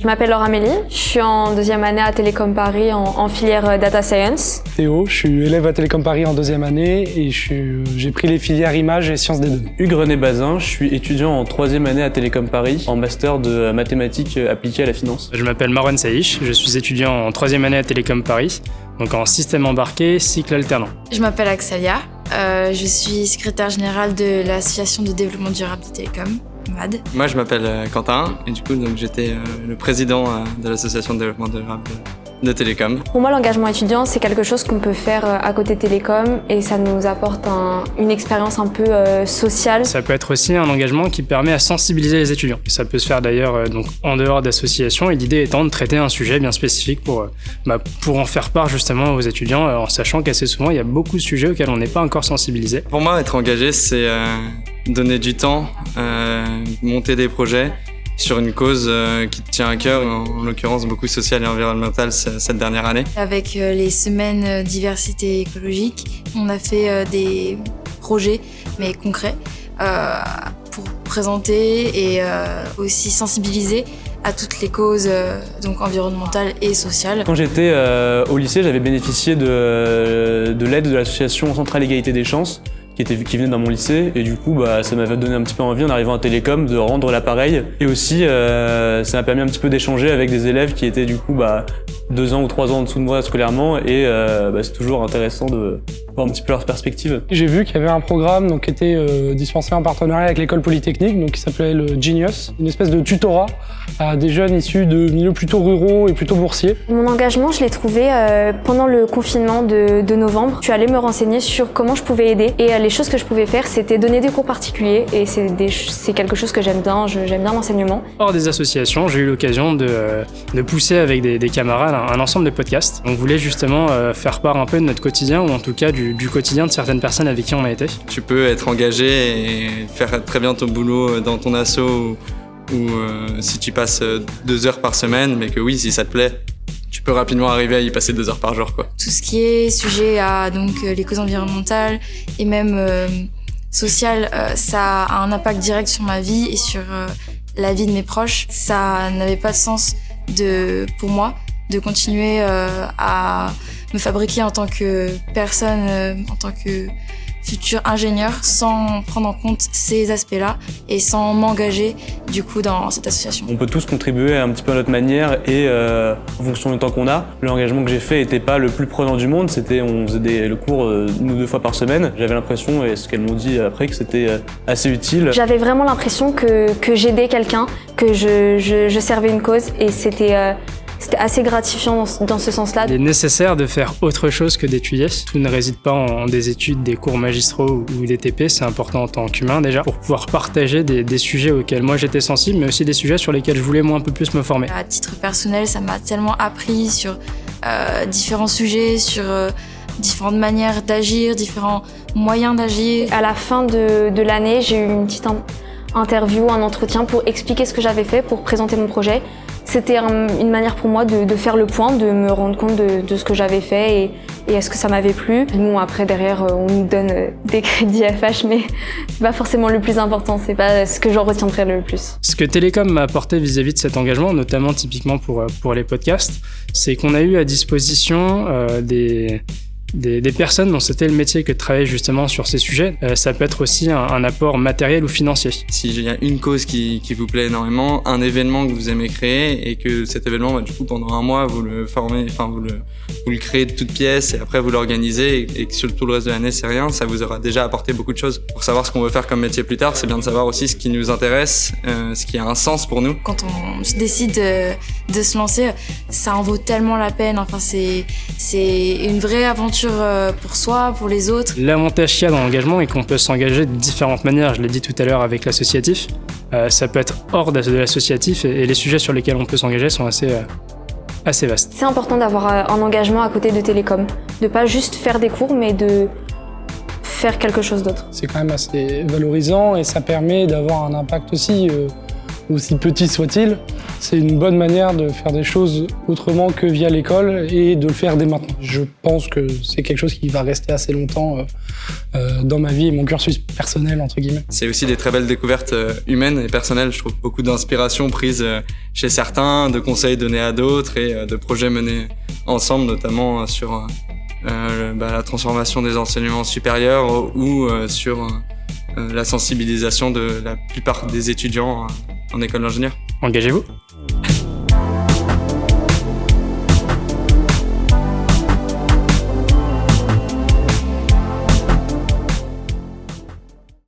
Je m'appelle Laure Amélie, je suis en deuxième année à Télécom Paris en filière Data Science. Théo, je suis élève à Télécom Paris en deuxième année et j'ai pris les filières images et sciences des données. Hugues René Bazin, je suis étudiant en troisième année à Télécom Paris en master de mathématiques appliquées à la finance. Je m'appelle Marwan Saïch, je suis étudiant en troisième année à Télécom Paris, donc en système embarqué, cycle alternant. Je m'appelle Axelia, je suis secrétaire générale de l'association de développement durable de Télécom, MAD. Moi je m'appelle Quentin et du coup j'étais le président de l'association de développement durable de Télécom. Pour moi, l'engagement étudiant, c'est quelque chose qu'on peut faire à côté de Télécom et ça nous apporte une expérience un peu sociale. Ça peut être aussi un engagement qui permet à sensibiliser les étudiants. Ça peut se faire d'ailleurs donc en dehors d'associations et l'idée étant de traiter un sujet bien spécifique pour en faire part justement aux étudiants en sachant qu'assez souvent il y a beaucoup de sujets auxquels on n'est pas encore sensibilisé. Pour moi, être engagé, c'est donner du temps, monter des projets sur une cause qui te tient à cœur, en l'occurrence beaucoup sociale et environnementale cette dernière année. Avec les semaines diversité écologique, on a fait des projets, mais concrets, pour présenter et aussi sensibiliser à toutes les causes donc environnementales et sociales. Quand j'étais au lycée, j'avais bénéficié de l'aide de l'association Centrale Égalité des Chances, qui venait dans mon lycée, et du coup ça m'avait donné un petit peu envie en arrivant à Télécom de rendre l'appareil, et aussi ça m'a permis un petit peu d'échanger avec des élèves qui étaient du coup 2 ans ou 3 ans en dessous de moi scolairement, et c'est toujours intéressant de voir un petit peu leur perspective. J'ai vu qu'il y avait un programme donc, qui était dispensé en partenariat avec l'école polytechnique, donc, qui s'appelait le Genius, une espèce de tutorat à des jeunes issus de milieux plutôt ruraux et plutôt boursiers. Mon engagement, je l'ai trouvé pendant le confinement de novembre. Je suis allée me renseigner sur comment je pouvais aider et les choses que je pouvais faire, c'était donner des cours particuliers et c'est quelque chose que j'aime bien, j'aime bien l'enseignement. Hors des associations, j'ai eu l'occasion de pousser avec des camarades un ensemble de podcasts. On voulait justement faire part un peu de notre quotidien, ou en tout cas du quotidien de certaines personnes avec qui on a été. Tu peux être engagé et faire très bien ton boulot dans ton asso ou si tu passes 2 heures par semaine, mais que oui, si ça te plaît, tu peux rapidement arriver à y passer 2 heures par jour, quoi. Tout ce qui est sujet à donc les causes environnementales et même sociales, ça a un impact direct sur ma vie et sur la vie de mes proches. Ça n'avait pas de sens pour moi de continuer à me fabriquer en tant que personne, en tant que futur ingénieur, sans prendre en compte ces aspects-là et sans m'engager du coup dans cette association. On peut tous contribuer un petit peu à notre manière et en fonction du temps qu'on a. L'engagement que j'ai fait n'était pas le plus prenant du monde, on faisait le cours 1 ou 2 fois par semaine. J'avais l'impression, et ce qu'elles m'ont dit après, que c'était assez utile. J'avais vraiment l'impression que j'aidais quelqu'un, que je servais une cause et c'était assez gratifiant dans ce sens-là. Il est nécessaire de faire autre chose que d'étudier. Tout ne réside pas en des études, des cours magistraux ou des TP, c'est important en tant qu'humain déjà, pour pouvoir partager des sujets auxquels moi j'étais sensible, mais aussi des sujets sur lesquels je voulais moi un peu plus me former. À titre personnel, ça m'a tellement appris sur différents sujets, sur différentes manières d'agir, différents moyens d'agir. À la fin de l'année, j'ai eu une petite interview, un entretien pour expliquer ce que j'avais fait, pour présenter mon projet. C'était une manière pour moi de faire le point, de me rendre compte de ce que j'avais fait et est-ce que ça m'avait plu. Bon, après, derrière, on nous donne des crédits FH, mais c'est pas forcément le plus important, c'est pas ce que j'en retiendrai le plus. Ce que Télécom m'a apporté vis-à-vis de cet engagement, notamment typiquement pour les podcasts, c'est qu'on a eu à disposition des personnes dont c'était le métier que de travailler justement sur ces sujets. Ça peut être aussi un apport matériel ou financier. S'il y a une cause qui vous plaît énormément, un événement que vous aimez créer et que cet événement, du coup, pendant 1 mois, vous le formez, vous le créez de toutes pièces et après vous l'organisez et que sur tout le reste de l'année, c'est rien, ça vous aura déjà apporté beaucoup de choses. Pour savoir ce qu'on veut faire comme métier plus tard, c'est bien de savoir aussi ce qui nous intéresse, ce qui a un sens pour nous. Quand on décide de se lancer, ça en vaut tellement la peine. Enfin, c'est une vraie aventure pour soi, pour les autres. L'avantage qu'il y a dans l'engagement est qu'on peut s'engager de différentes manières. Je l'ai dit tout à l'heure avec l'associatif. Ça peut être hors de l'associatif et les sujets sur lesquels on peut s'engager sont assez vastes. C'est important d'avoir un engagement à côté de Télécom, de pas juste faire des cours, mais de faire quelque chose d'autre. C'est quand même assez valorisant et ça permet d'avoir un impact aussi petit soit-il. C'est une bonne manière de faire des choses autrement que via l'école et de le faire dès maintenant. Je pense que c'est quelque chose qui va rester assez longtemps dans ma vie et mon cursus personnel, entre guillemets. C'est aussi des très belles découvertes humaines et personnelles. Je trouve beaucoup d'inspiration prise chez certains, de conseils donnés à d'autres et de projets menés ensemble, notamment sur la transformation des enseignements supérieurs ou sur la sensibilisation de la plupart des étudiants en école d'ingénieur. Engagez-vous.